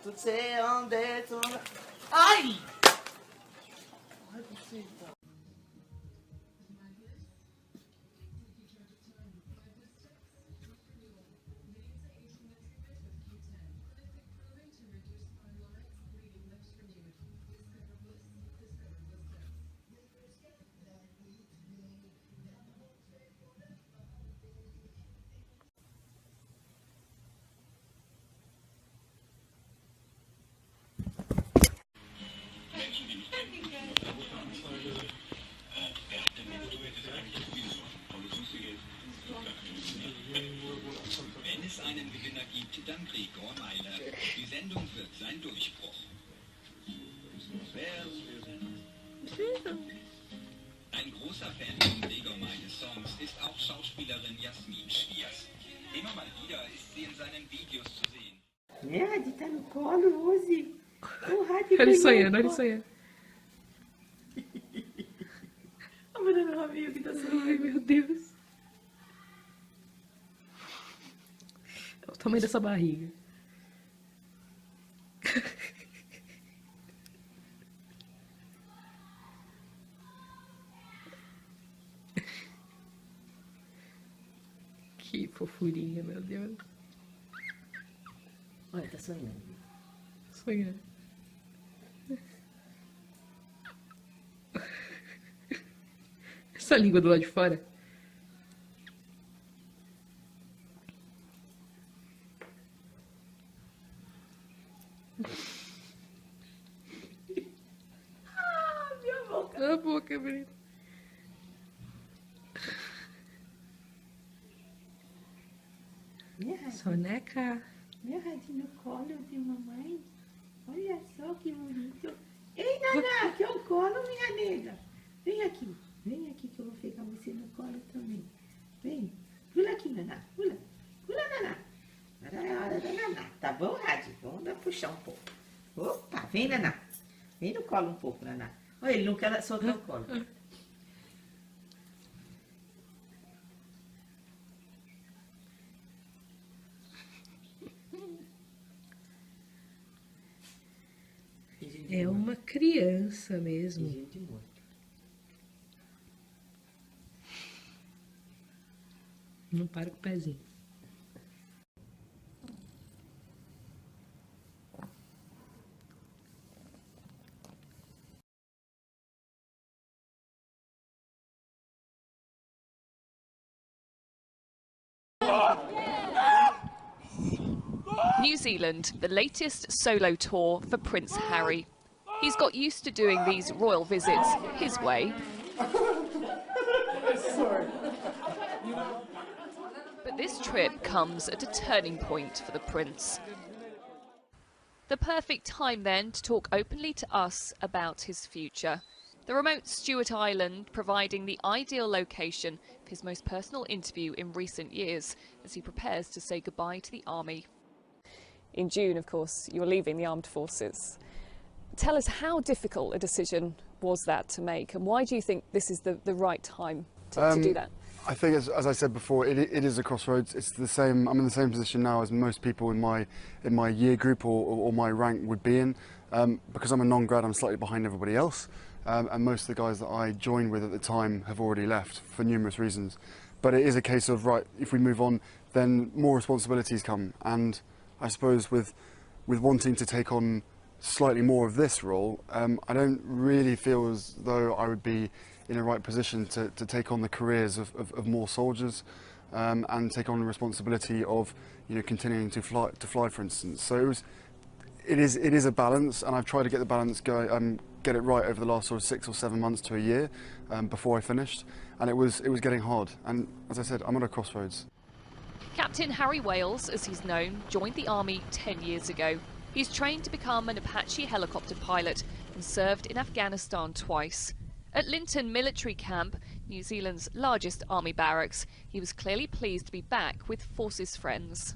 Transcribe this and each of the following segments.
Tu sais, on est... Aïe! Wenn es einen Gewinner gibt, dann Gregor Meiler. Die Sendung wird sein Durchbruch. Ein großer Fan von Gregor Meilers Songs ist auch Schauspielerin Jasmin Schwiers. Immer mal wieder ist sie in seinen Videos zu sehen. Ja, die tá no colo, Rose. Olha ele sonhando, olha ele sonhando. A Mariana Raminho que tá sonhando. Ai, meu Deus. Olha o tamanho dessa barriga. Que fofurinha, meu Deus. Olha, tá sonhando. Sonhando. Essa língua do lado de fora. Ah, minha boca. A boca, bonita. Soneca. Meu radinho no colo de mamãe. Olha só que bonito. Ei, Naná, que eu colo, minha nega. Vem aqui que eu vou pegar você no colo também. Vem, pula aqui, Naná, pula. Pula, Naná. Agora é a hora da Naná. Tá bom, Rádio? Vamos dar puxar um pouco. Opa, vem, Naná. Vem no colo um pouco, Naná. Olha, ele não quer soltar o colo. É uma criança mesmo. Gente morta. Não para com o pezinho. New Zealand, the latest solo tour for Prince Harry. He's got used to doing these royal visits his way. But this trip comes at a turning point for the Prince. The perfect time then to talk openly to us about his future. The remote Stewart Island providing the ideal location for his most personal interview in recent years as he prepares to say goodbye to the army. In June, of course, you're leaving the armed forces. Tell us, how difficult a decision was that to make, and why do you think this is the right time to do that? I think, as I said before, it is a crossroads. It's the same. I'm in the same position now as most people in my year group or my rank would be in. Because I'm a non-grad, I'm slightly behind everybody else, and most of the guys that I joined with at the time have already left for numerous reasons. But it is a case of, right, if we move on, then more responsibilities come, and I suppose with wanting to take on slightly more of this role, I don't really feel as though I would be in a right position to take on the careers of more soldiers and take on the responsibility of, you know, continuing to fly, for instance. So it is a balance, and I've tried to get the balance going, get it right over the last sort of 6 or 7 months to a year before I finished, and it was getting hard. And as I said, I'm at a crossroads. Captain Harry Wales, as he's known, joined the army 10 years ago. He's trained to become an Apache helicopter pilot and served in Afghanistan twice. At Linton Military Camp, New Zealand's largest army barracks, he was clearly pleased to be back with forces friends.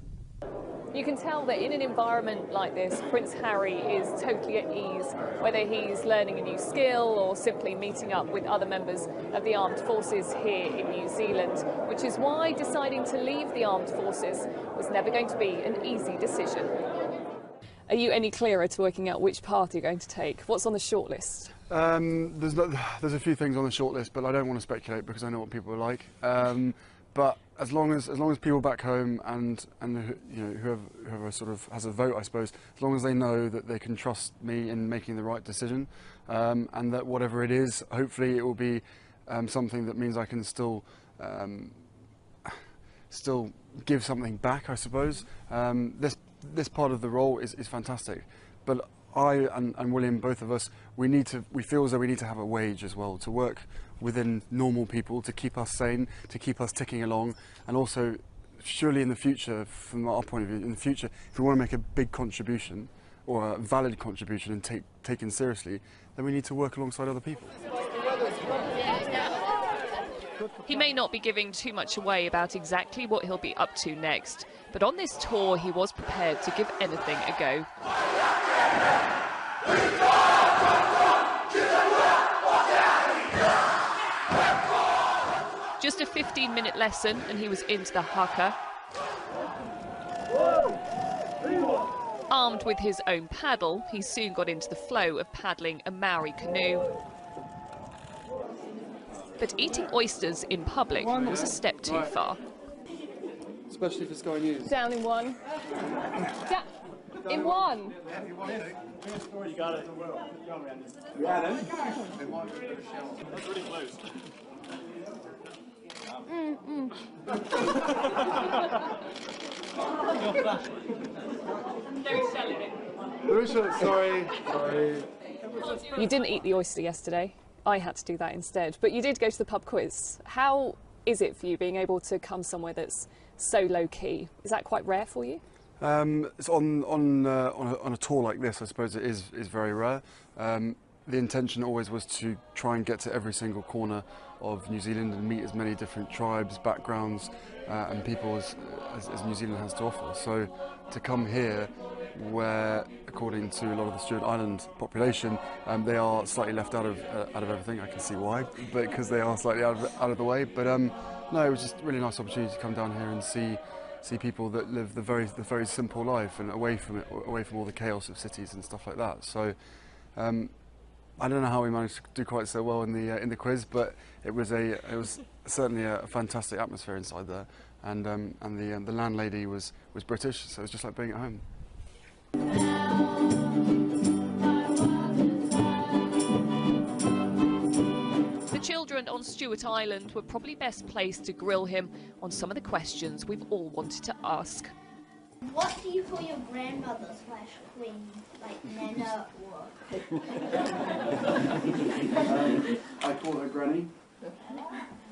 You can tell that in an environment like this, Prince Harry is totally at ease, whether he's learning a new skill or simply meeting up with other members of the armed forces here in New Zealand, which is why deciding to leave the armed forces was never going to be an easy decision. Are you any clearer to working out which path you're going to take? What's on the shortlist? There's a few things on the shortlist, but I don't want to speculate because I know what people are like. But as long as people back home and you know whoever sort of has a vote, I suppose, as long as they know that they can trust me in making the right decision, and that whatever it is, hopefully it will be something that means I can still give something back, I suppose. This part of the role is fantastic, but I and William, both of us, we feel as though we need to have a wage as well to work within normal people, to keep us sane, to keep us ticking along, and also surely in the future, from our point of view, in the future, if we want to make a big contribution or a valid contribution and taken seriously, then we need to work alongside other people. He may not be giving too much away about exactly what he'll be up to next, but on this tour he was prepared to give anything a go. Just a 15-minute lesson and he was into the haka. Armed with his own paddle, he soon got into the flow of paddling a Maori canoe. But eating oysters in public was a step too far. Especially for Sky News. Down in one. In one. You got it. That's really close. Sorry. You didn't eat the oyster yesterday. I had to do that instead. But you did go to the pub quiz. How is it for you being able to come somewhere that's so low key? Is that quite rare for you? It's on a tour like this, I suppose it is very rare. The intention always was to try and get to every single corner of New Zealand and meet as many different tribes, backgrounds, and people as New Zealand has to offer. So to come here, where according to a lot of the Stewart Island population, they are slightly left out of everything. I can see why, but because they are slightly out of the way. But no, it was just a really nice opportunity to come down here and see people that live the very simple life and away from all the chaos of cities and stuff like that. So I don't know how we managed to do quite so well in the quiz, but it was certainly a fantastic atmosphere inside there, and the landlady was British, so it was just like being at home. The children on Stewart Island were probably best placed to grill him on some of the questions we've all wanted to ask. What do you call your grandmother / queen? Like Nana or... I call her Granny.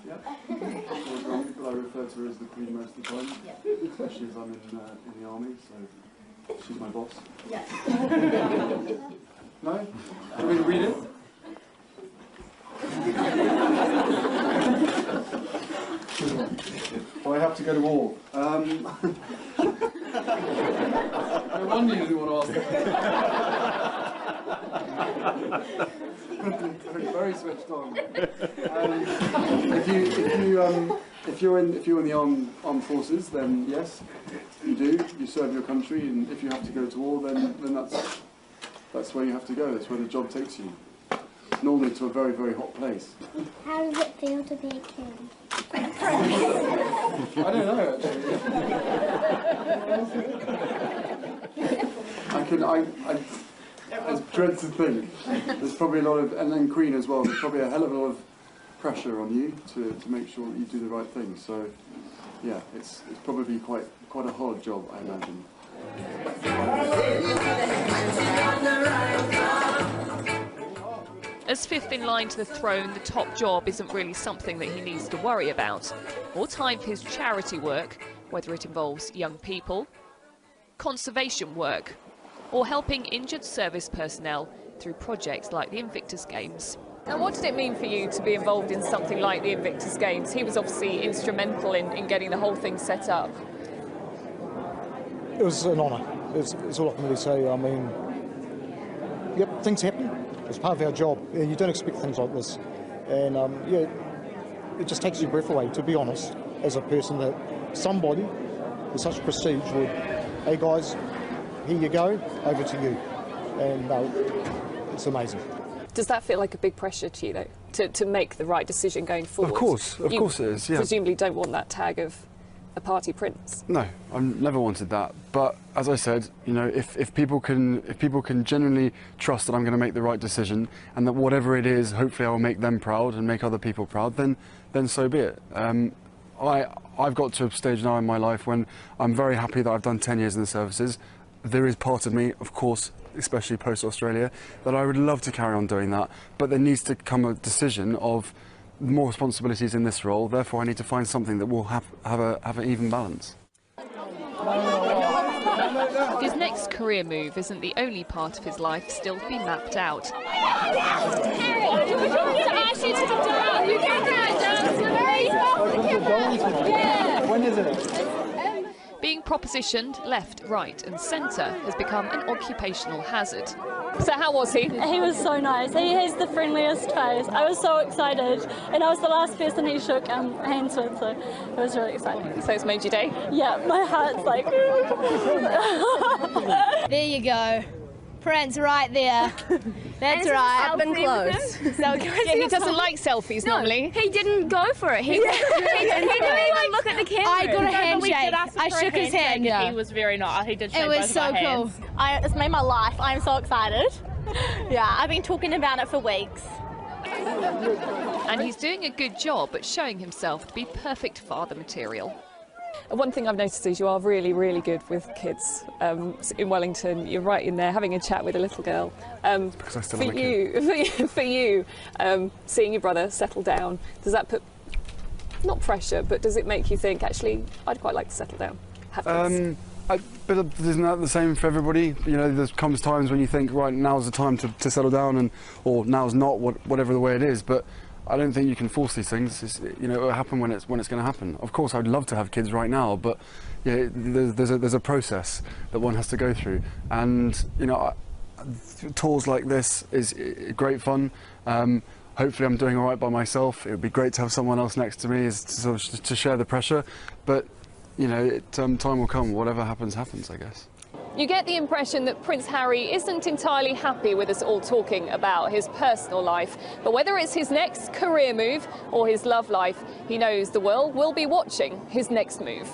Yeah. I call her Granny, but I refer to her as the Queen most of the time. Yeah. Especially as I'm in the army, so she's my boss. Yeah. No? Want me to read it? Oh, I have to go to war. No wonder you didn't want to ask. Very switched on. If you're in the armed forces, then yes, you do. You serve your country, and if you have to go to war, then that's where you have to go. That's where the job takes you. Normally to a very, very hot place. How does it feel to be a king? I don't know, actually. I dread to think. There's probably a lot of, and then Queen as well, there's probably a hell of a lot of pressure on you to make sure that you do the right thing. So, yeah, it's probably quite a hard job, I imagine. As fifth in line to the throne, the top job isn't really something that he needs to worry about. More time for his charity work, whether it involves young people, conservation work, or helping injured service personnel through projects like the Invictus Games. And what did it mean for you to be involved in something like the Invictus Games? He was obviously instrumental in getting the whole thing set up. It was an honour. It's all I can really say. I mean, yep, things happen. It's part of our job. You don't expect things like this. And yeah, it just takes your breath away, to be honest, as a person that somebody with such prestige would, hey guys, here you go, over to you. And it's amazing. Does that feel like a big pressure to you, though, to make the right decision going forward? Of course it is, yeah. Presumably don't want that tag of a party prince. No, I've never wanted that. But as I said, you know, if people can genuinely trust that I'm going to make the right decision, and that whatever it is, hopefully I will make them proud and make other people proud, then so be it. I've got to a stage now in my life when I'm very happy that I've done 10 years in the services. There is part of me, of course, especially post-Australia, that I would love to carry on doing that, but there needs to come a decision of more responsibilities in this role, therefore I need to find something that will have an even balance. His next career move isn't the only part of his life still to be mapped out. Harry, do we want to ask you to dance? You can dance with me. Yeah. When is it? Being propositioned left, right and centre has become an occupational hazard. So how was he? He was so nice. He has the friendliest face. I was so excited, and I was the last person he shook hands with, so it was really exciting. So it's made your day? Yeah, my heart's like... There you go. Prince right there. That's right. Up and close. Yeah, he doesn't like selfies normally. He didn't go for it. He didn't even look at the camera. I got a handshake. I shook his hand. Yeah. He was very nice. He did shake It was both so of our hands. cool. It's made my life. I'm so excited. Yeah, I've been talking about it for weeks. And he's doing a good job at showing himself to be perfect father material. One thing I've noticed is you are really, really good with kids. In Wellington, you're right in there having a chat with a little girl. Because I still have a kid. For you, seeing your brother settle down, does that put, not pressure, but does it make you think, actually, I'd quite like to settle down, have kids? But isn't that the same for everybody? You know, there comes times when you think, right, now's the time to settle down, or now's not, whatever the way it is. But I don't think you can force these things. You know, it'll happen when it's going to happen. Of course, I'd love to have kids right now, but yeah, there's a process that one has to go through. And you know, tours like this is great fun. Hopefully, I'm doing all right by myself. It would be great to have someone else next to me, to share the pressure. But you know, time will come. Whatever happens, happens, I guess. You get the impression that Prince Harry isn't entirely happy with us all talking about his personal life, but whether it's his next career move or his love life, he knows the world will be watching his next move.